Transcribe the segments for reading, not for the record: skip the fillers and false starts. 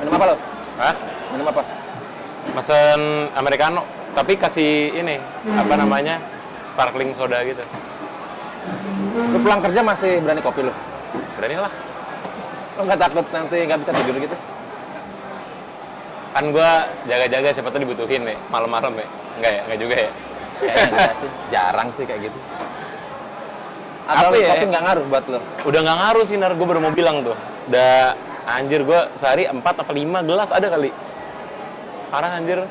Minum apa lo? Hah? Minum apa? Mesen americano, tapi kasih ini, apa namanya, sparkling soda gitu. Lu pulang kerja masih berani kopi lo? Berani lah. Lo nggak takut nanti nggak bisa tidur gitu? Kan gua jaga-jaga siapa tuh dibutuhin nih, malam-malam ya. Enggak ya? Enggak juga ya? Kayaknya enggak sih, jarang sih kayak gitu. Atau Apa ya? kopi nggak ngaruh buat lo? Udah nggak ngaruh sih, Nar. Gue baru mau bilang tuh. Udah, anjir, gue sehari 4 apa 5 gelas ada kali. Parah, anjir.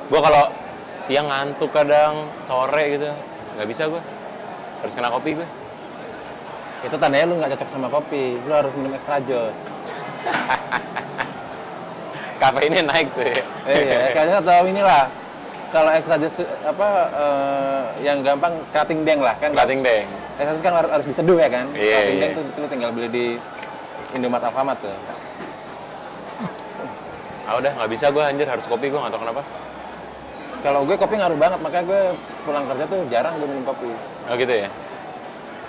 Gue kalau siang ngantuk kadang, sore gitu. Nggak bisa gue. Harus kena kopi gue. Itu tandanya lu nggak cocok sama kopi. Lu harus minum extra joss. Kafeinnya naik tuh ya. Iya, kayaknya tahu inilah. Kalau extra joss yang gampang cutting deng lah kan. Cutting deng. Extra joss kan harus diseduh ya kan. Iya, Cutting deng iya. tuh lu tinggal beli di Indomaret Alfamart tuh. Ah udah, nggak bisa gue, anjir. Harus kopi, gue nggak tahu kenapa. Kalau gue kopi ngaruh banget, makanya gue pulang kerja tuh jarang gue minum kopi. Oh gitu ya?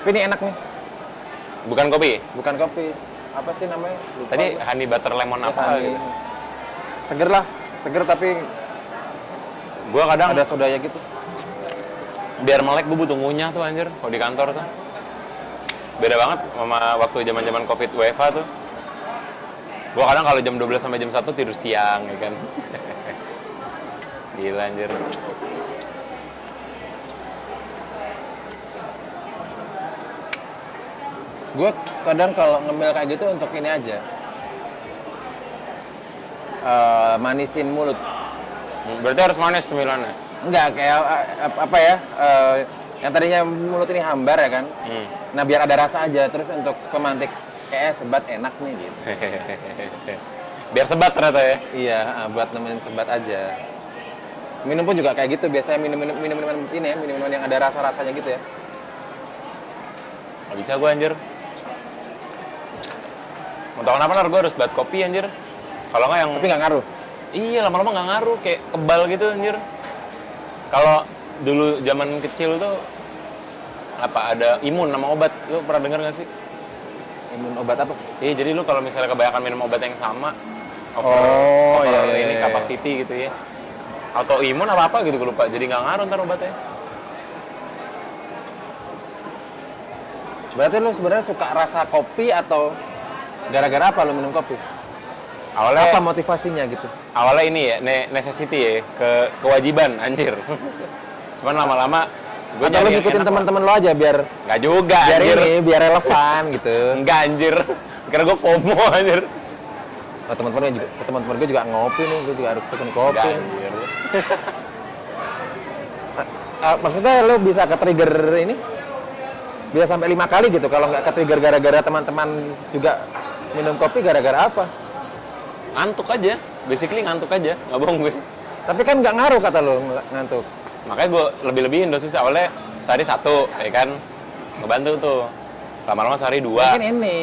Tapi ini enak nih, Bukan kopi? bukan kopi. Apa sih namanya? Lupa Tadi gue. honey butter lemon Ya, apa honey. gitu. Seger lah, seger tapi Gue kadang ada sodanya gitu. biar melek gue butuh ngunyah tuh, anjir. Kalau di kantor tuh. Beda banget sama waktu zaman-zaman Covid WFH tuh. Gue kadang kalau jam 12 sampai jam 1 tidur siang, ya kan. Gila, anjir. Gue kadang kalau ngemil kayak gitu untuk ini aja. Manisin mulut. Berarti harus manis cemilannya. Enggak, kayak apa ya, yang tadinya mulut ini hambar ya kan. Nah biar ada rasa aja, terus untuk pemantik kayak sebat enak nih gitu. Biar sebat ternyata ya. Iya, buat nemenin sebat aja. Minum pun juga kayak gitu, biasanya minum ini ya, minum yang ada rasa-rasanya gitu ya. Gak bisa gue, anjir. Entah kenapa, Nar, gue harus buat kopi, anjir. Kalau nggak yang... Tapi nggak ngaruh. Iya, lama-lama nggak ngaruh. Kayak kebal gitu, anjir. Kalau dulu zaman kecil tuh, apa, ada imun sama obat. Lu pernah denger nggak sih? Minum obat apa? Iya, jadi lu kalau misalnya kebanyakan minum obat yang sama, iya, ini iya. capacity gitu ya. Autoimun apa gitu, gue lupa. Jadi nggak ngaruh ntar obatnya. Berarti lu sebenarnya suka rasa kopi atau gara-gara apa lu minum kopi? Awalnya, Apa motivasinya gitu? awalnya ini ya, necessity ya, kewajiban, anjir. Cuman lama-lama, gue Atau lu ngikutin teman-teman lo aja biar Nggak juga, biar anjir. ini biar relevan gitu. Enggak, anjir. Karena gue FOMO, anjir. Oh, teman-teman gue juga ngopi nih, gue juga harus pesen kopi. Enggak, anjir. Maksudnya lo bisa ke-trigger ini? Bisa sampai 5 kali gitu kalau nggak ke-trigger gara-gara teman-teman juga minum kopi gara-gara apa? Ngantuk aja. Basically ngantuk aja. Nggak bohong gue. Tapi kan nggak ngaruh kata lo ngantuk. Makanya gue lebih-lebihin dosisnya. Awalnya sehari 1, ya kan? Ngebantu tuh. Lama-lama sehari 2. Mungkin ini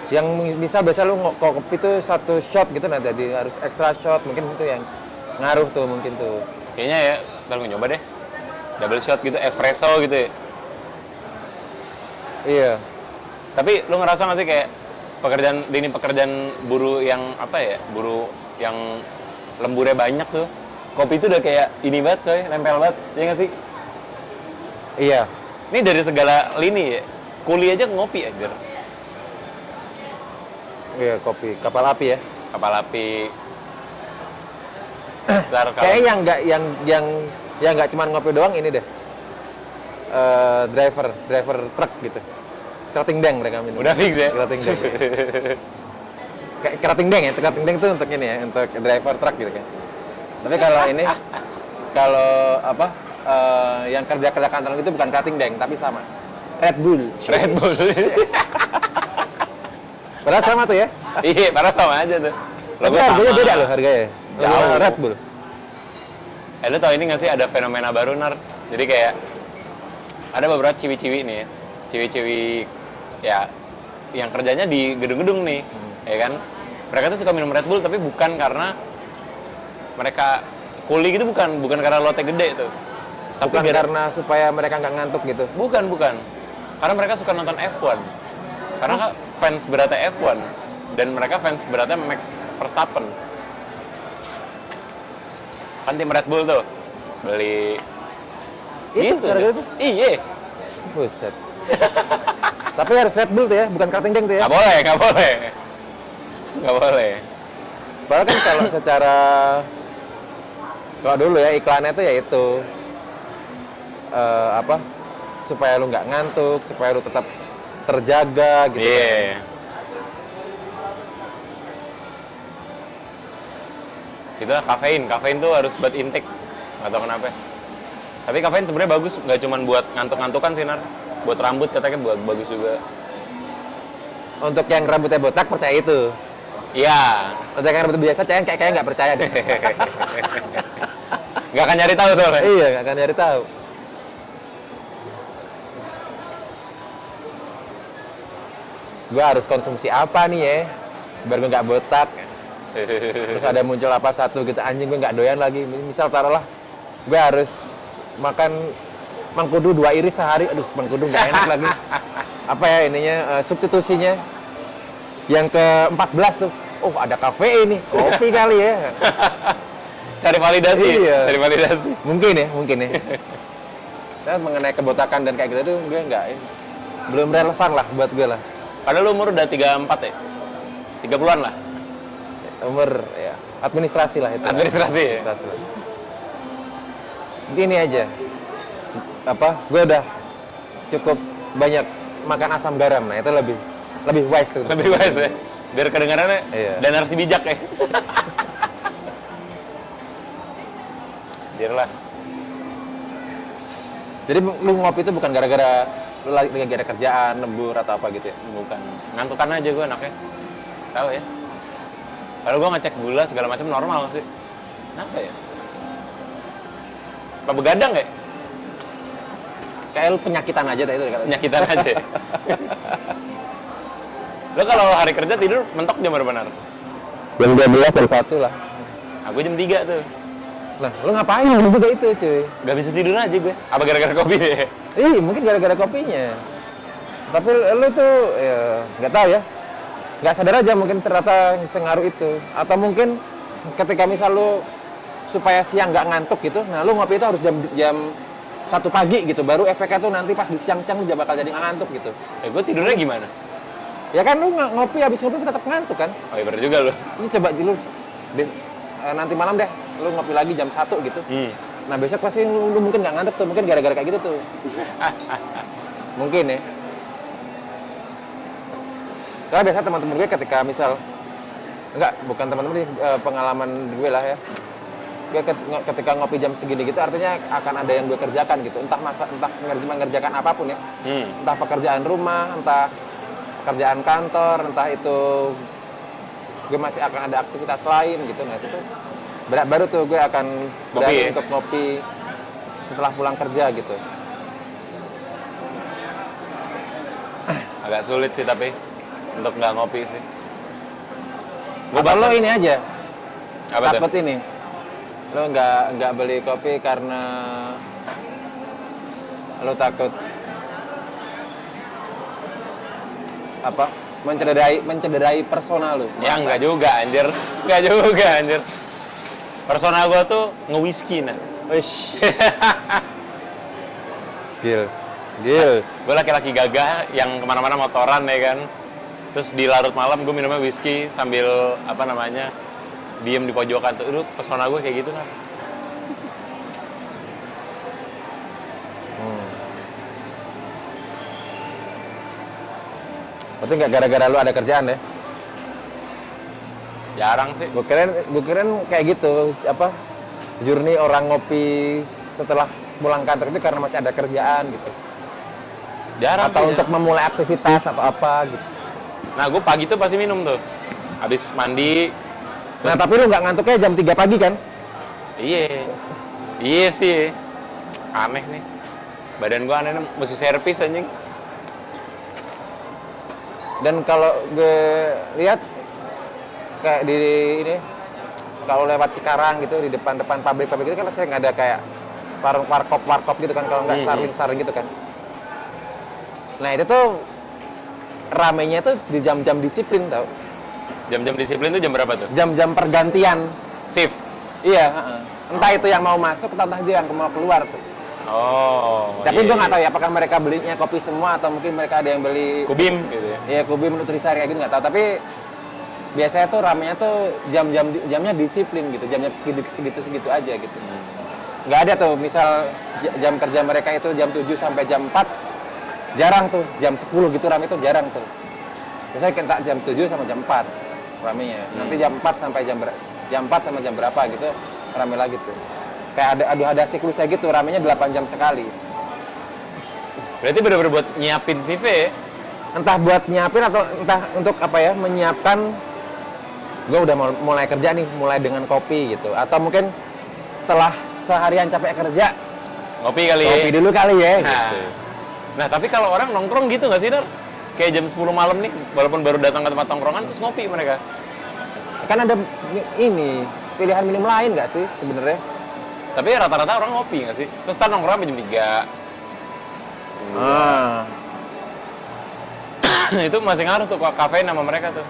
yang bisa biasa lu kopi tuh 1 shot gitu, nah jadi harus extra shot, mungkin itu yang ngaruh tuh mungkin tuh. Kayaknya ya, ntar gue nyoba deh. Double shot gitu, espresso gitu ya. Iya. Tapi lu ngerasa nggak sih kayak pekerjaan buruh yang apa ya? Buruh yang lemburnya banyak tuh. Kopi itu udah kayak ini banget coy, nempel banget. Iya nggak sih? Iya. Ini dari segala lini ya. Kuli aja ngopi anjir. Iya, kopi kapal api ya. Kapal api. Besar kalau Kayaknya yang nggak cuma ngopi doang ini deh. Driver truk gitu. Kerating deng mereka minum. udah fix ya. Kerating deng. Kayak kerating deng ya, kerating deng itu untuk ini ya, untuk driver truk gitu kan. Tapi kalau ini kalau apa yang kerja kantoran itu bukan kerating deng tapi sama Red Bull. Red Bull. Padahal sama tuh ya. Iya, parah sama aja tuh. Tapi harganya beda loh harganya. Jauh. Red Bull. Lu tau ini nggak sih ada fenomena baru, Nar? Jadi kayak ada beberapa ciwi-ciwi nih ya. Ciwi-ciwi ya yang kerjanya di gedung-gedung nih, ya kan? Mereka tuh suka minum Red Bull tapi bukan karena mereka kuli gitu, bukan karena lote gede tuh. Tapi Bukan karena supaya mereka nggak ngantuk gitu. bukan. Karena mereka suka nonton F1. Karena kan fans beratnya F1 dan mereka fans beratnya Max Verstappen. Kan tim Red Bull tuh beli Itu, gara-gara itu? Iya. Buset. Tapi harus Red Bull tuh ya, bukan karting deng tuh ya. Nggak boleh, nggak boleh. Nggak boleh. Padahal kan kalau secara kalau dulu ya iklannya tuh ya itu apa supaya lu nggak ngantuk, supaya lu tetap terjaga gitu. Iya. Itulah kafein tuh harus buat intake. Nggak tahu kenapa. Tapi kafein sebenarnya bagus, nggak cuma buat ngantuk-ngantukan sih, Nar. Buat rambut katanya buat bagus juga. Untuk yang rambutnya botak percaya itu. Iya. Untuk yang rambut biasa kayaknya nggak percaya deh. Nggak akan nyari tahu soalnya. Iya, nggak akan nyari tahu. Gue harus konsumsi apa nih ya biar gue nggak botak. Terus ada muncul apa satu gitu, anjing gue nggak doyan lagi. Misal taruhlah gue harus makan mangkudu 2 iris sehari. Aduh, mangkudu nggak enak lagi. Apa ya ininya, substitusinya yang ke-14 tuh. Oh, ada kafe ini, kopi kali ya. Cari validasi. Iya. Cari validasi. Mungkin ya. Nah, mengenai kebotakan dan kayak gitu tuh gue nggak ini. Belum relevan lah buat gue lah. Padahal lu umur udah 34 ya? 30-an lah? Umur ya administrasi lah itu. Administrasi ya? Administrasi lah. Gini aja. Apa? Gue udah cukup banyak makan asam garam. Nah, itu lebih wise tuh. Lebih wise ya? Biar kedengarannya Iya. dan harus bijak ya? Biarlah. Jadi lu ngopi itu bukan gara-gara lu lagi ada kerjaan, lembur atau apa gitu ya? Bukan. Ngantukan aja gue anaknya. Tahu ya? Kalau gue ngecek gula segala macam normal sih. Kenapa ya? Apa begadang ya? Kayak lu penyakitan aja itu katanya. Penyakitan aja. Lo kalau hari kerja tidur mentok jam berapa, Nar? Jam 12 jam 1 lah. Aku jam 3 tuh. Lah, lu ngapain juga itu, cuy? Gak bisa tidur aja gue. Apa gara-gara kopi deh? Ih, mungkin gara-gara kopinya. Tapi lu tuh ya nggak tahu ya. Nggak sadar aja mungkin ternyata sengaruh itu. Atau mungkin ketika misal lu supaya siang nggak ngantuk gitu, nah lu ngopi itu harus jam 1 pagi gitu, baru efeknya tuh nanti pas di siang-siang lu bakal jadi nggak ngantuk gitu. Gue tidurnya gimana? Ya kan lu ngopi, habis ngopi tetap ngantuk kan? Oh iya bener juga lo. Ini coba lu nanti malam deh, lu ngopi lagi jam 1 gitu. Nah besok pasti lu mungkin nggak ngantuk tuh, mungkin gara-gara kayak gitu tuh. Mungkin ya. Karena biasa teman-teman gue ketika misal, bukan teman-teman, pengalaman gue lah ya. Gue ketika ngopi jam segini gitu, artinya akan ada yang gue kerjakan gitu. Entah mengerjakan apapun ya. Entah pekerjaan rumah, entah pekerjaan kantor, entah itu gue masih akan ada aktivitas lain gitu. Nah itu tuh baru tuh gue akan berani untuk ngopi setelah pulang kerja gitu. Agak sulit sih tapi untuk nggak ngopi sih. Atau lo ini aja, Apa takut tuh? ini, lo nggak beli kopi karena lo takut apa? Mencederai persona lo. Ya nggak juga anjir. Nggak juga anjir. Persona gue tuh nge-whisky nah. Wish. Gils. Gue laki-laki gagah yang kemana-mana motoran ya kan. Terus di larut malam gue minumnya whisky sambil apa namanya diem di pojokan tuh. Itu persona gue kayak gitu nah. Berarti nggak gara-gara lu ada kerjaan ya? Jarang sih. Gue kirain kayak gitu, apa? Journey orang ngopi setelah pulang kantor itu karena masih ada kerjaan gitu. Jarang Atau sih, untuk memulai aktivitas atau apa gitu. Nah gue pagi tuh pasti minum tuh. Habis mandi. Nah tapi lu nggak ngantuknya jam 3 pagi kan? Iya sih. Aneh nih. Badan gue aneh nih, mesti servis anjing. Dan kalau gue lihat kayak di ini, kalau lewat Cikarang gitu, di depan-depan pabrik-pabrik itu kan sering ada kayak warkop gitu kan, kalau nggak Starling gitu kan. Nah itu tuh ramenya itu di jam-jam disiplin tau. Jam-jam disiplin tuh jam berapa tuh? Jam-jam pergantian. Shift. Iya, entah itu yang mau masuk, entah itu yang mau keluar tuh. Oh. Tapi iya, gue nggak iya. tahu ya, apakah mereka belinya kopi semua atau mungkin mereka ada yang beli Kubim gitu ya. Iya, Kubim, Nutrisari gitu nggak tahu. Tapi biasanya tuh ramenya tuh jamnya disiplin gitu, jamnya segitu aja gitu. Nggak ada tuh, misal jam kerja mereka itu jam 7 sampai jam 4, jarang tuh, jam 10 gitu rame itu jarang tuh. Biasanya kita jam 7 sama jam 4 ramenya. Nanti jam 4 sampai jam 4 sama jam berapa gitu rame lagi tuh. Kayak ada siklusnya gitu, ramenya 8 jam sekali. Berarti bener-bener buat nyiapin CV ya? Entah buat nyiapin atau entah untuk apa ya, menyiapkan gue udah mulai kerja nih, mulai dengan kopi gitu. Atau mungkin setelah seharian capek kerja, Ngopi kali ya? kopi dulu kali ya Nah, gitu. nah, tapi kalau orang nongkrong gitu nggak sih, Dar? Kayak jam 10 malam nih, walaupun baru datang ke tempat nongkrongan, terus ngopi mereka. Kan ada ini, pilihan minum lain nggak sih sebenarnya? Tapi rata-rata orang ngopi nggak sih? Terus ntar nongkrong sampai jam 3. Itu masih ngaruh tuh kafein sama mereka tuh.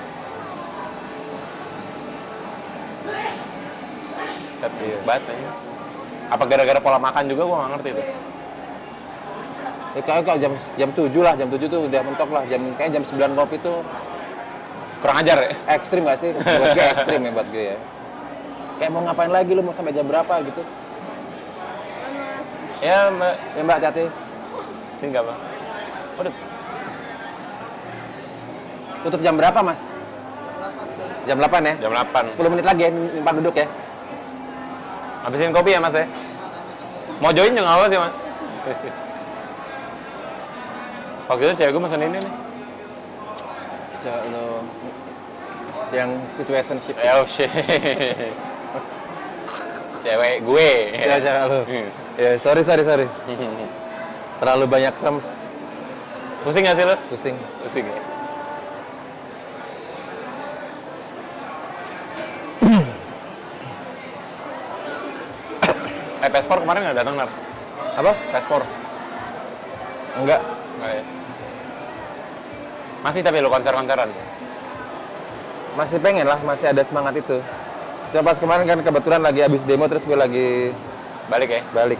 Set banget ya. Apa gara-gara pola makan juga gua nggak ngerti tuh. Ya kayak jam 7 lah, jam 7 tuh udah mentok lah. Kayak jam 9 kopi tuh Kurang ajar ya? ekstrim nggak sih? Buat gue ekstrim ya buat gue ya. Kayak mau ngapain lagi, lu mau sampai jam berapa gitu? Ya mbak, Ya Mbak, hati-hati. ini nggak apa? Waduh, Tutup jam berapa Mas? Jam 8 ya? jam 8. 10 menit lagi ya, numpang duduk ya. Habisin kopi ya mas ya? Mau join juga nggak apa sih mas? Waktu itu cewek gue mesen ini nih. Coba lu yang situationship. Oh shit. Cewek gue. Coba lu. Ya, sorry. Terlalu banyak terms, Pusing gak sih lo? pusing. Pusing ya? Pespor kemarin nggak datang, Nar? Apa? Pespor? Enggak. Nggak ya? Masih tapi lo konser-konseran? Masih pengen lah, masih ada semangat itu. Coba pas kemarin kan kebetulan lagi habis demo terus gue lagi Balik ya? balik.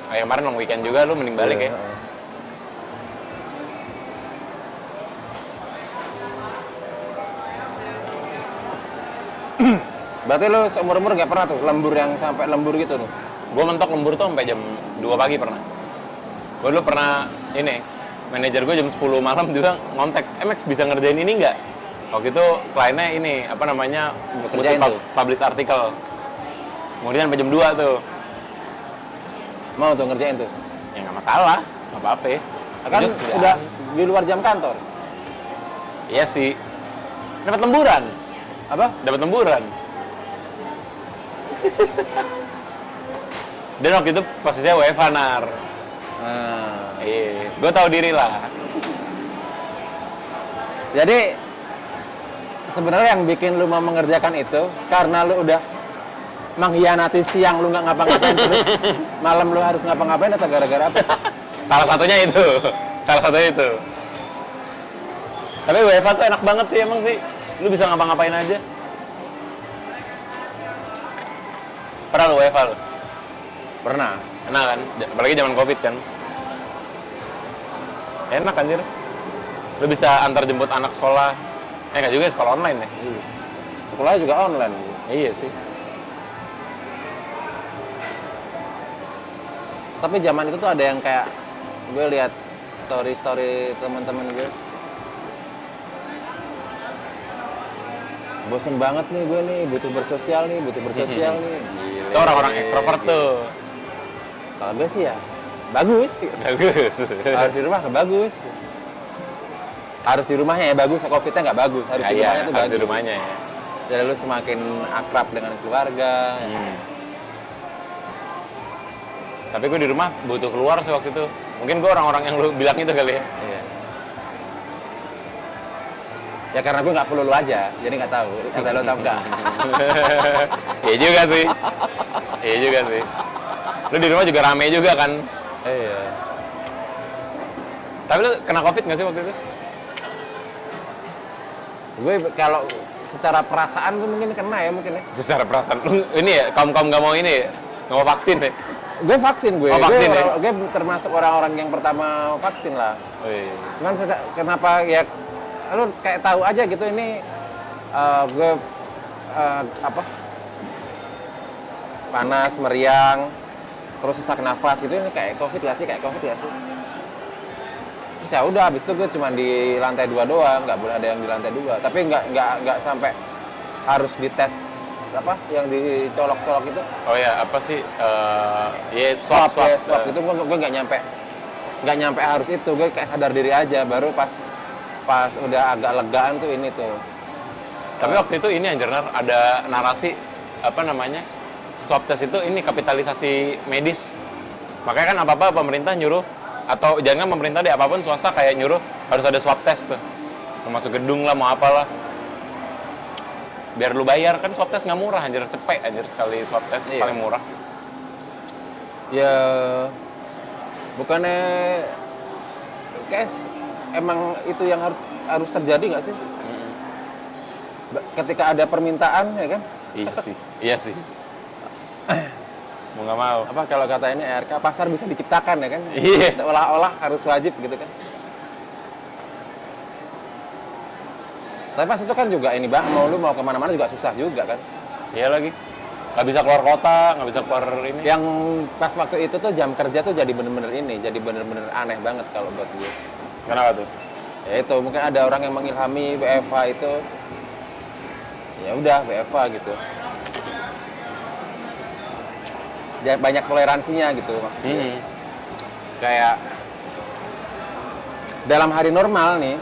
Kemarin long weekend juga, lu mending balik ya? Iya, heeh. Berarti lu seumur-umur gak pernah tuh lembur yang sampai lembur gitu tuh? Gue mentok lembur tuh sampai jam 2 pagi pernah. Gue dulu pernah, ini, manajer gue jam 10 malam juga ngontek, Max bisa ngerjain ini nggak? Waktu itu kliennya ini, apa namanya, Kerjain mesti tuh? publish artikel. Kemudian sampai jam 2 tuh. Mau tuh ngerjain tuh? Ya nggak masalah, nggak apa-apa ya. Kan Lanjut kerjaan. udah di luar jam kantor. Iya sih. Dapat lemburan. Apa? Dapat lemburan. Dan waktu itu posisinya WFH, Nar. Nah, Iya, gue tahu diri lah. jadi sebenarnya yang bikin lu mau mengerjakan itu karena lu udah mengkhianati siang lu nggak ngapa-ngapain terus malam lu harus ngapa-ngapain atau gara-gara apa? Salah satunya itu. Salah satunya itu. Tapi WFH tuh enak banget sih emang sih. Lu bisa ngapa-ngapain aja. Pernah lu WFH lu? Pernah. Enak kan? Apalagi zaman Covid kan. Enak anjir. Lu bisa antar jemput anak sekolah. Enggak juga sekolah online ya? Sekolahnya juga online. Iya sih. Tapi zaman itu tuh ada yang kayak gue lihat story teman-teman gue. Bosen banget nih gue nih, butuh bersosial nih. Gile. Itu orang-orang ekstrovert tuh. Kalau gue sih ya bagus. Bagus. Harus di rumah nggak bagus. Harus di rumahnya ya bagus, Covid-nya nggak bagus. Harus di rumahnya tuh harus bagus. di rumahnya ya. Jadi lu semakin akrab dengan keluarga. Tapi gue di rumah butuh keluar sih waktu itu. Mungkin gue orang-orang yang lu bilang itu kali ya. Iya. Ya karena gue nggak follow lu aja, jadi nggak tahu. Kata lu tahu nggak? Iya juga sih. Iya juga sih. Lu di rumah juga rame juga kan. Iya. Tapi lu kena Covid nggak sih waktu itu? Gue kalau secara perasaan tuh mungkin kena ya mungkin ya. Secara perasaan lu ini ya kaum nggak mau ini ya? Nggak mau vaksin ya? Gue vaksin gue. Oh, vaksin, gue, ya? gue termasuk orang-orang yang pertama vaksin lah. Wih. Cuman kenapa ya lu kayak tahu aja gitu ini gue apa panas, meriang, terus sesak nafas gitu ini kayak covid gak sih? Terus ya udah habis itu gue cuma di lantai 2 doang, nggak boleh ada yang di lantai 2. Tapi nggak sampai harus dites apa yang dicolok-colok itu. Oh ya, apa sih? Ya Swab swab. itu gue nggak nyampe harus itu. Gue kayak sadar diri aja baru pas udah agak legaan tuh ini tuh. Tapi waktu itu ini anjir Nar, ada narasi apa namanya? Swab test itu ini kapitalisasi medis. Makanya kan apa-apa pemerintah nyuruh atau jangan pemerintah deh apapun swasta kayak nyuruh harus ada swab test tuh. Mau masuk gedung lah, mau apalah. Biar lu bayar kan swab test nggak murah anjir, cepet anjir sekali swab test Iya. paling murah. Ya bukannya guys emang itu yang harus terjadi nggak sih? Ketika ada permintaan ya kan? Iya sih. Mau nggak mau. Apa kalau kata ini RK pasar bisa diciptakan ya kan? Iya. Seolah-olah harus wajib gitu kan? Tapi pas itu kan juga ini bang, lu mau kemana-mana juga susah juga kan? Iya lagi. Nggak bisa keluar kota, nggak bisa keluar ini. Yang pas waktu itu tuh jam kerja tuh jadi bener-bener aneh banget kalau buat gue. Kenapa tuh? Ya itu mungkin ada orang yang mengilhami WFH itu, ya udah WFH gitu. Banyak toleransinya gitu. Kayak dalam hari normal nih,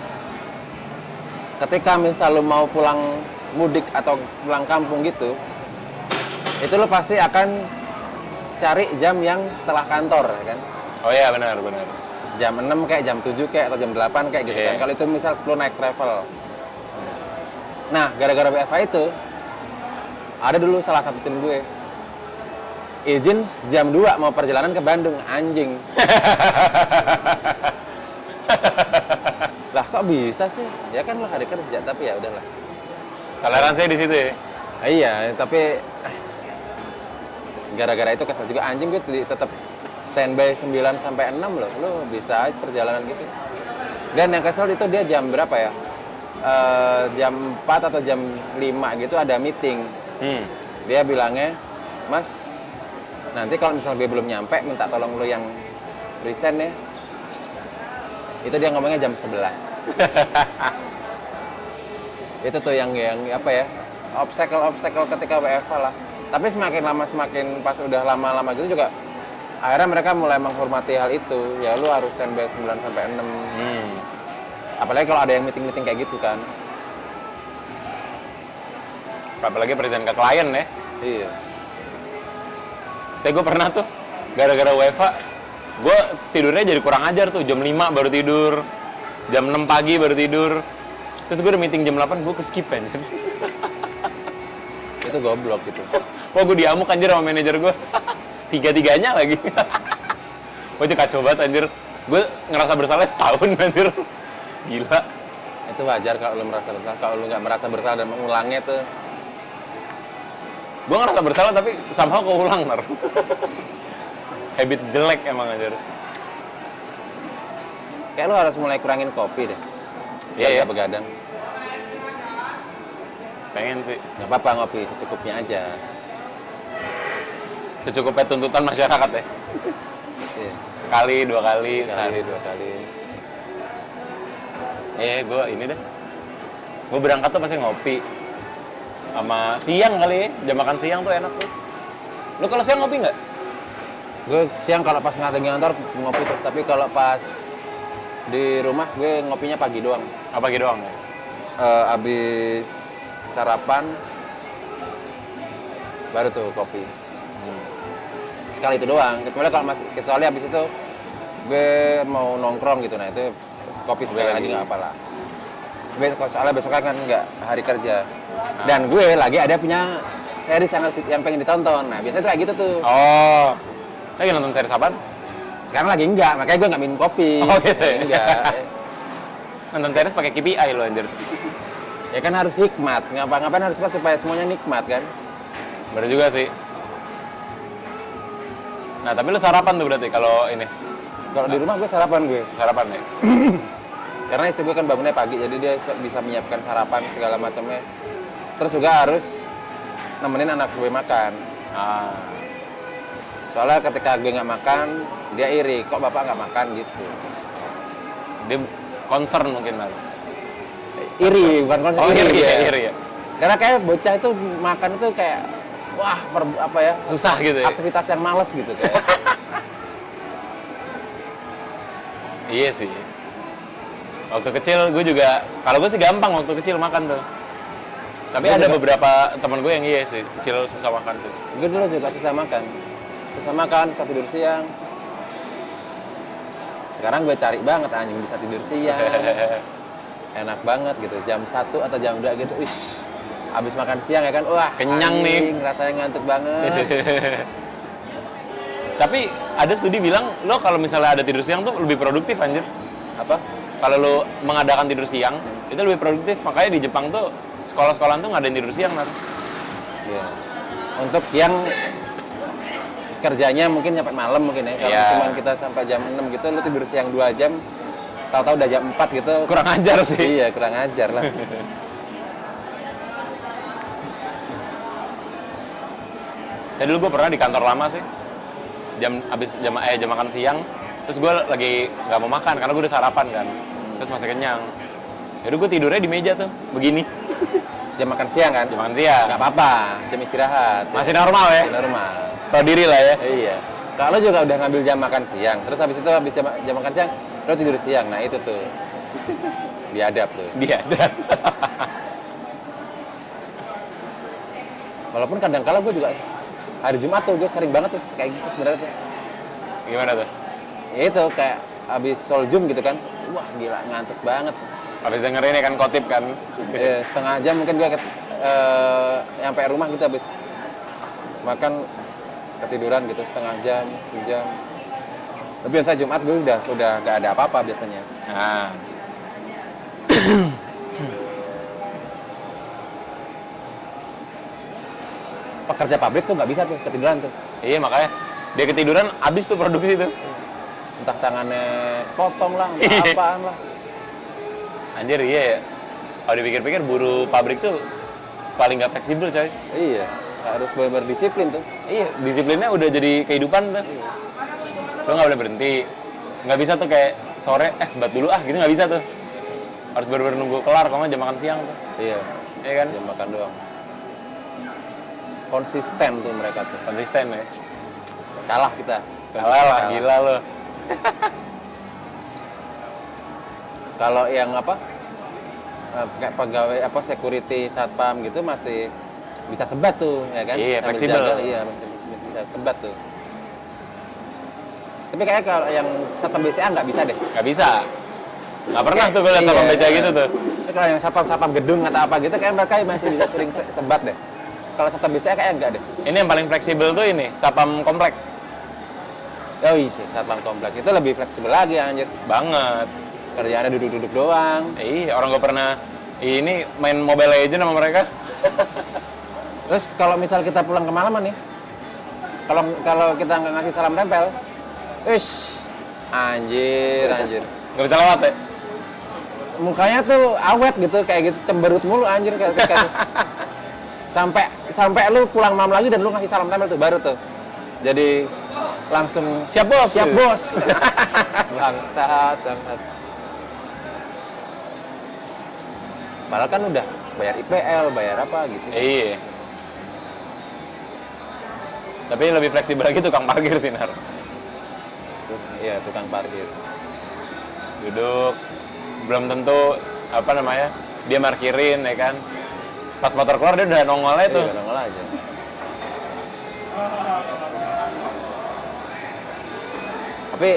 ketika misal lu mau pulang mudik atau pulang kampung gitu, itu lu pasti akan cari jam yang setelah kantor ya kan. Oh iya benar. Jam 6 kayak jam 7 kayak atau jam 8 kayak gitu kan. Kalau itu misal lu naik travel. Nah, gara-gara WFH itu ada dulu salah satu tim gue izin jam 2 mau perjalanan ke Bandung, anjing. Lah kok bisa sih? Ya kan lo hari kerja, tapi ya udahlah. Toleransi di situ ya. Iya, tapi gara-gara itu kesel juga anjing gue tetap standby 9 sampai 6 loh. Lo bisa aja perjalanan gitu. Dan yang kesel itu dia jam berapa ya? Jam 4 atau jam 5 gitu ada meeting. Dia bilangnya, "Mas, nanti kalau misalnya gue belum nyampe, minta tolong lo yang resign ya." Itu dia ngomongnya jam 11. Itu tuh yang apa ya? Obstacle ketika WFH lah. Tapi semakin lama pas udah lama-lama gitu juga akhirnya mereka mulai menghormati hal itu. Ya lu harus standby 9 sampai 6. Apalagi kalau ada yang meeting-meeting kayak gitu kan. Apalagi present ke klien ya. Iya. Tapi gue pernah tuh, gara-gara WFH, gue tidurnya jadi kurang ajar tuh. Jam 5 baru tidur, jam 6 pagi baru tidur. Terus gue udah meeting jam 8, gue ke-skip anjir. Itu goblok gitu. Wah, gue diamuk anjir sama manajer gue. Tiga-tiganya lagi. Wah, itu kacau banget anjir. Gue ngerasa bersalah setahun anjir. Gila. Itu wajar kalau lu merasa bersalah. Kalau lu nggak merasa bersalah dan mengulangnya tuh. Gue ngerasa bersalah tapi somehow keulang, Nar. Habit jelek emang anjir. Kayak lu harus mulai kurangin kopi deh. Iya, ya. Begadang. Pengen sih. Nggak apa-apa ngopi secukupnya aja. Secukupnya tuntutan masyarakat ya. Yes. Sekali, 2 kali, Sekali, 2 kali. Gue ini deh. Gue berangkat tuh pasti ngopi. Sama siang kali ya, jam makan siang tuh enak tuh. Lu kalau siang ngopi nggak? Gue siang kalau pas ngantor ngopi tuh. Tapi kalau pas di rumah gue ngopinya pagi doang. Apa gitu doang ya? Abis sarapan baru tuh kopi. Sekali itu doang. Kecuali abis itu gue mau nongkrong gitu, nah itu kopi sekali lagi nggak apalah. Soalnya besoknya kan nggak hari kerja. Dan gue lagi ada punya series yang pengen ditonton. Nah biasanya tuh kayak gitu tuh. Oh, lagi nonton series apaan? Sekarang lagi enggak, makanya gue nggak minum kopi. Oh gitu ya? Enggak. Nonton series pakai KPI lo anjir. Ya kan harus hikmat, ngapa-ngapain harus cepat supaya semuanya nikmat kan. Bener juga sih. Nah, tapi lu sarapan tuh berarti kalau ini? Kalau di rumah gue sarapan gue. Sarapan ya? Karena istri gue kan bangunnya pagi, jadi dia bisa menyiapkan sarapan segala macamnya. Terus juga harus nemenin anak gue makan. Ah, Soalnya ketika gue nggak makan, dia iri, kok bapak nggak makan gitu. dia concern mungkin lah. Iri, bukan konsep Oh, iri ya, ya. iri ya. Karena kayak bocah itu makan itu kayak, wah apa ya, Susah gitu ya? aktivitas yang males gitu kayak. Iya sih. Waktu kecil gue juga, kalau gue sih gampang waktu kecil makan tuh. Tapi Gue ada juga. beberapa teman gue yang iya sih, kecil susah makan tuh. Gue dulu juga susah makan, susah tidur siang. Sekarang gue cari banget anjing bisa tidur siang. Enak banget gitu, jam 1 atau jam 2 gitu, ish, abis makan siang ya kan, wah Kenyang nih. rasanya ngantuk banget. Tapi ada studi bilang, lo kalau misalnya ada tidur siang tuh lebih produktif anjir. Apa? Kalau lo mengadakan tidur siang, itu lebih produktif. Makanya di Jepang tuh, sekolah-sekolahan tuh ngadain tidur siang, Nar. Iya. Untuk yang kerjanya mungkin sampai malam mungkin ya, kalau Iya. cuman kita sampai jam 6 gitu, lu tidur siang 2 jam, tahu-tahu udah jam 4 gitu. Kurang ajar sih. Iya, kurang ajar lah. Ya dulu gue pernah di kantor lama sih, jam makan siang, terus gue lagi nggak mau makan karena gue udah sarapan kan, terus masih kenyang. Yaudah gue tidurnya di meja tuh, begini, Jam makan siang kan? jam makan siang. Nggak apa-apa, jam istirahat. Masih normal ya, Masih normal. tahu diri lah ya. Iya. Kalau juga udah ngambil jam makan siang, terus habis itu habis jam makan siang, lo tidur siang. Nah, itu tuh. Biadab tuh. Dia dan Walaupun kadang-kala gue juga hari Jumat tuh gue sering banget tuh kayak gitu sebenarnya tuh. gimana tuh? Ya itu kayak habis soljum gitu kan. Wah, gila ngantuk banget. Habis dengerin ya kan khotib kan. Ya, setengah jam mungkin gue nyampe rumah gitu habis makan ketiduran gitu setengah jam, sejam. Tapi biasa Jumat gue udah gak ada apa-apa biasanya. Nah, Pekerja pabrik tuh nggak bisa tuh ketiduran tuh. iya makanya dia ketiduran, abis tuh produksi tuh. Entah tangannya potong lah, entah apaan lah. Anjir iya ya. Kalau dipikir-pikir buruh pabrik tuh paling nggak fleksibel coy. Iya, harus benar-benar disiplin tuh. Iya, disiplinnya udah jadi kehidupan tuh. Lo nggak boleh berhenti. Nggak bisa tuh kayak sore, sebat dulu gitu nggak bisa tuh. Harus bener-bener nunggu kelar, kalau nggak jam makan siang tuh. Iya, Iya kan? jam makan doang. Konsisten tuh mereka tuh. Konsisten ya. Kalah kita. Kalah lah, gila lo. Kalau yang apa? Kayak pegawai apa security satpam gitu masih bisa sebat tuh, ya kan? Iya, Sambil fleksibel. jaga, iya, masih bisa sebat tuh. Tapi kayak kalau yang satpam BCA nggak bisa deh. Nggak bisa. Nggak pernah tuh gue liat Iya, sama beca gitu tuh. Tapi kalau yang satpam gedung atau apa gitu kayak mereka masih bisa sering sebat deh. Kalau satpam BCA kayak enggak deh. Ini yang paling fleksibel tuh ini, sapam komplek. Oh iya, satpam komplek itu lebih fleksibel lagi anjir. Banget. Kerjaannya duduk-duduk doang. Iya, orang gue pernah ini main Mobile Legends sama mereka. Terus kalau misal kita pulang kemalaman nih, kalau kita nggak ngasih salam tempel, anjir. Nggak bisa lewat ya? Mukanya tuh awet gitu, kayak gitu cemberut mulu anjir kayak sampai lu pulang malam lagi dan lu ngasih salam tempel tuh baru tuh. Jadi langsung Siap bos. siap bos. Bangsat. Padahal kan udah bayar IPL, bayar apa gitu. Iya. Tapi lebih fleksibel lagi tukang parkir sih, Nar. Iya, tukang parkir. Duduk, belum tentu apa namanya, dia parkirin ya kan. Pas motor keluar dia udah nongolnya tuh. Iya, nongol aja. Tapi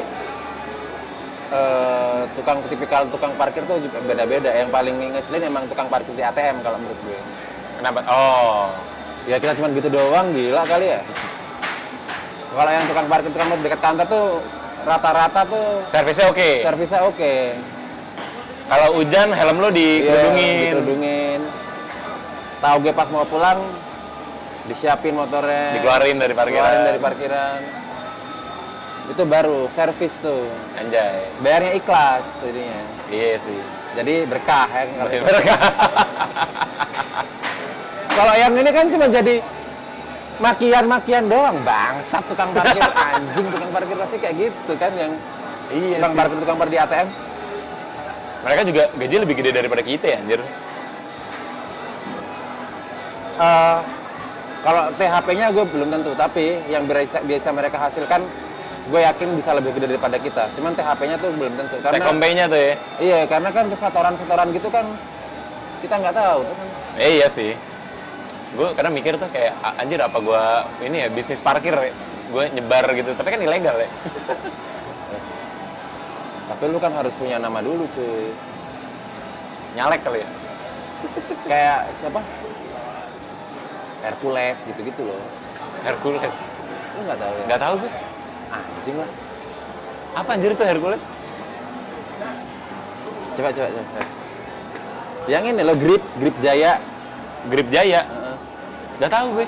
tipikal tukang parkir tuh beda-beda. Yang paling ngeselin emang tukang parkir di ATM kalau menurut gue. Kenapa? Oh, Ya kita cuma gitu doang, gila kali ya. Kalau yang tukang parkir dekat kantor tuh rata-rata tuh servisnya oke. servisnya oke. Kalau hujan helm lo Iya, dikerudungin. dikerudungin. Tahu gue pas mau pulang, disiapin motornya. Dikeluarin dari parkiran. Itu baru servis tuh. Anjay. Bayarnya ikhlas jadinya. Iya sih. Jadi berkah ya. Berkah. Kalau yang ini kan cuma jadi makian-makian doang. Bangsat tukang parkir, anjing tukang parkir pasti kayak gitu kan yang Iya tukang parkir di ATM. Mereka juga gaji lebih gede daripada kita ya, anjir. Kalau THP-nya gue belum tentu, tapi yang biasa mereka hasilkan gue yakin bisa lebih gede daripada kita. Cuman THP-nya tuh belum tentu. Take home pay-nya tuh ya. Iya, karena kan setoran-setoran gitu kan kita nggak tahu tuh kan. Iya sih. Gue kadang mikir tuh kayak anjir apa gue ini ya bisnis parkir ya. Gue nyebar gitu, tapi kan ilegal ya. Tapi lu kan harus punya nama dulu cuy. Nyalek kali ya. Kayak siapa? Hercules gitu-gitu loh. Hercules. Lu nggak tahu ya? Nggak tahu gue. Anjing lah. Apa anjir itu Hercules? Coba. Yang ini lo Grip Jaya. Grip Jaya. Nggak tahu gue.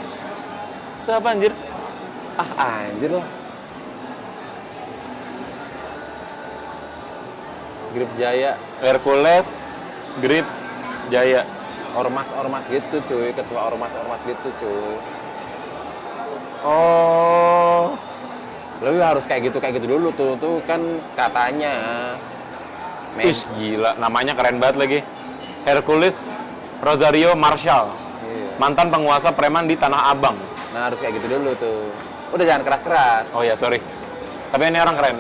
Itu apa anjir? Anjir lo. Grip Jaya. Hercules, Grip Jaya. Ormas gitu cuy, ketua ormas gitu cuy. Oh. Lo harus kayak gitu dulu tuh kan katanya. Ih, gila, namanya keren banget lagi. Hercules Rosario Marshall. Iya. Mantan penguasa preman di Tanah Abang. Nah harus kayak gitu dulu tuh. Udah jangan keras-keras. Oh ya, sorry. Tapi ini orang keren.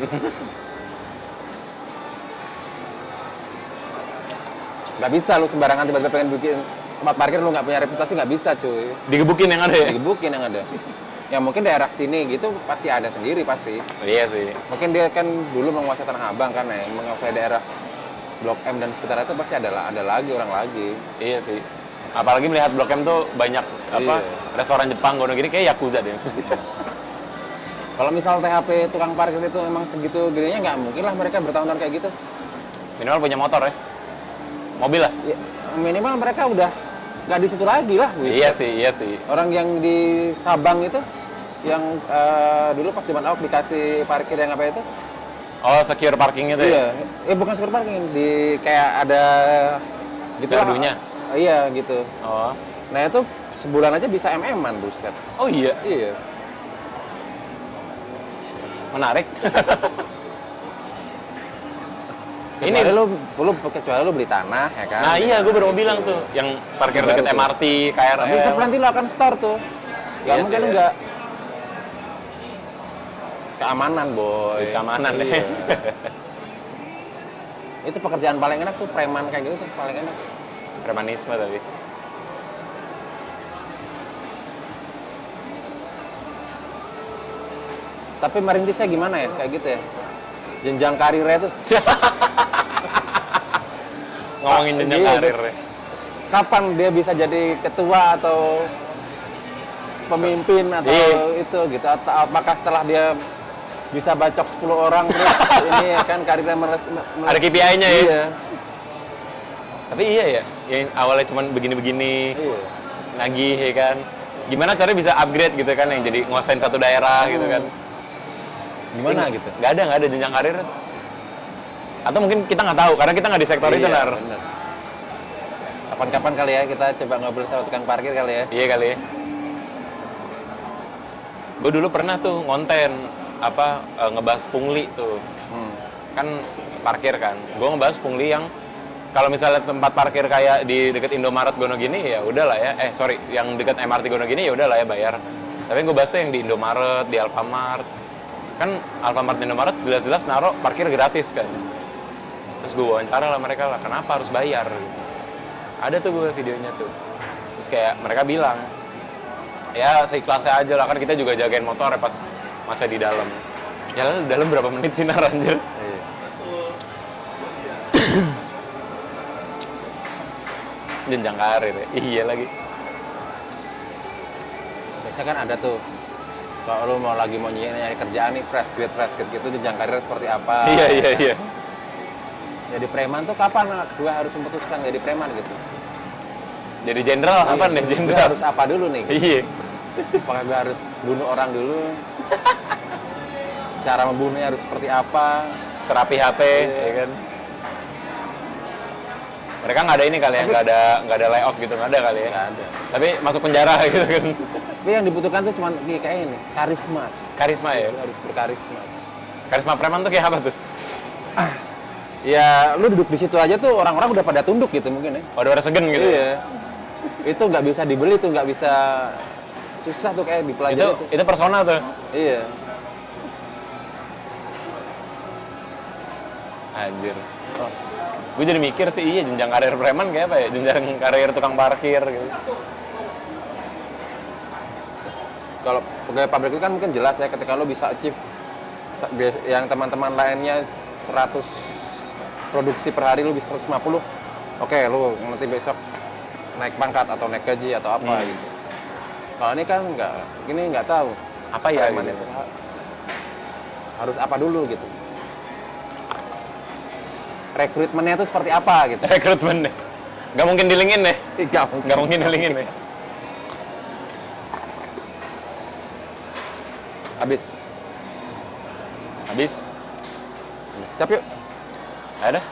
Nggak bisa lu sembarangan tiba-tiba pengen bikin tempat parkir lu nggak punya reputasi, nggak bisa cuy. Digebukin yang ada ya? Digebukin yang ada. Ya mungkin daerah sini gitu pasti ada sendiri pasti. Iya sih. Mungkin dia kan dulu menguasai Tanah Abang kan ya, menguasai daerah Blok M dan sekitar itu pasti ada lagi orang lagi. Iya sih. Apalagi melihat Blok M tuh banyak Iya. restoran Jepang gono gini kayak Yakuza deh. Kalau misal THP tukang parkir itu emang segitu gedenya nggak mungkin lah mereka bertahun-tahun kayak gitu. Minimal punya motor ya. Mobil lah. Ya, minimal mereka udah nggak di situ lagi lah. Iya sih. Orang yang di Sabang itu, yang dulu pas zaman Ahok dikasih parkir yang apa itu? Oh, secure parking itu ya? Iya, bukan secure parking, di kayak ada gitu lah. Gardunya? Iya gitu. Oh. Nah itu sebulan aja bisa MM-an, buset. Oh iya, Iya. menarik. Kecuali lu beli tanah ya kan. Nah iya, gue baru mau bilang tuh, yang parkir Baru deket tuh. MRT, KRL. Tapi tetap nanti lu akan store tuh. Gak Iya mungkin sih, lu iya. nggak keamanan boy. Keamanan deh. Iya. Itu pekerjaan paling enak tuh preman kayak gitu tuh paling enak. Premanisme tapi. Tapi merintisnya gimana ya kayak gitu ya? Jenjang karirnya tuh. Ngomongin jenjang Iya, karir. Kapan dia bisa jadi ketua atau pemimpin atau Iya. itu gitu, atau apakah setelah dia bisa bacok 10 orang terus ini kan karirnya Ada KPI-nya ya? Iya. Tapi iya ya, yang awalnya cuma begini-begini, Iya. nagih ya kan. Gimana caranya bisa upgrade gitu kan, yang jadi nguasain satu daerah gitu kan. Gimana gitu? Nggak ada jenjang karir. Atau mungkin kita nggak tahu, karena kita nggak di sektor itu, Nar. Bener. Kapan-kapan kali ya kita coba ngobrol sama tukang parkir kali ya. Iya kali ya. Gue dulu pernah tuh ngonten, ngebahas pungli tuh. Kan parkir kan. Gue ngebahas pungli yang kalau misalnya tempat parkir kayak di deket Indomaret Gono gini ya udahlah ya. Yang deket MRT Gono gini ya udahlah ya bayar. Tapi gue bahas tuh yang di Indomaret, di Alfamart. Kan Alfamart Indomaret jelas-jelas naruh parkir gratis kan. Terus gue wawancara lah mereka lah, kenapa harus bayar? Ada tuh gue videonya tuh. Terus kayak mereka bilang, ya seikhlasnya aja lah, kan kita juga jagain motor ya pas masa di dalam. Ya lalu di dalam berapa menit sih, Nar, anjir? Iya. Jenjang karir ya? Iya lagi. Biasanya kan ada tuh, kalau lu mau nyari kerjaan nih fresh grade gitu, jenjang karir seperti apa? Iya. Jadi preman tuh kapan gue harus memutuskan jadi preman gitu? Jadi jenderal apa nih Gue jenderal? harus apa dulu nih? Iya. Apakah gue harus bunuh orang dulu? Cara membunuhnya harus seperti apa? Serapi HP, ya kan? Mereka nggak ada ini kali ya, nggak ada layoff gitu, nggak ada kali ya. Nggak ada. Tapi masuk penjara gitu kan. Tapi yang dibutuhkan tuh cuma kayak ini, karisma. Karisma ya. Lu harus berkarisma. Karisma preman tuh kayak apa tuh? Ya, lu duduk di situ aja tuh orang-orang udah pada tunduk gitu mungkin ya. Oh, udah segen gitu. Iya. Itu nggak bisa dibeli tuh, nggak bisa, susah tuh kayak dipelajari tuh. Itu persona tuh. Iya. Anjir. Oh. Gue jadi mikir sih, iya jenjang karir preman kayak apa ya? Jenjang karir tukang parkir gitu. Kalau pegawai pabrik itu kan mungkin jelas ya ketika lu bisa achieve yang teman-teman lainnya 100 produksi per hari lu bisa 150. Oke, lu nanti besok naik pangkat atau naik gaji atau apa gitu. Kalau ini kan nggak tahu. Apa ya Preman gitu? itu harus apa dulu gitu. Rekrutmennya itu seperti apa gitu. Rekrutmen deh. Nggak mungkin dilingin deh. Nggak mungkin dilingin deh. Habis. Habis. Siap yuk. Ada?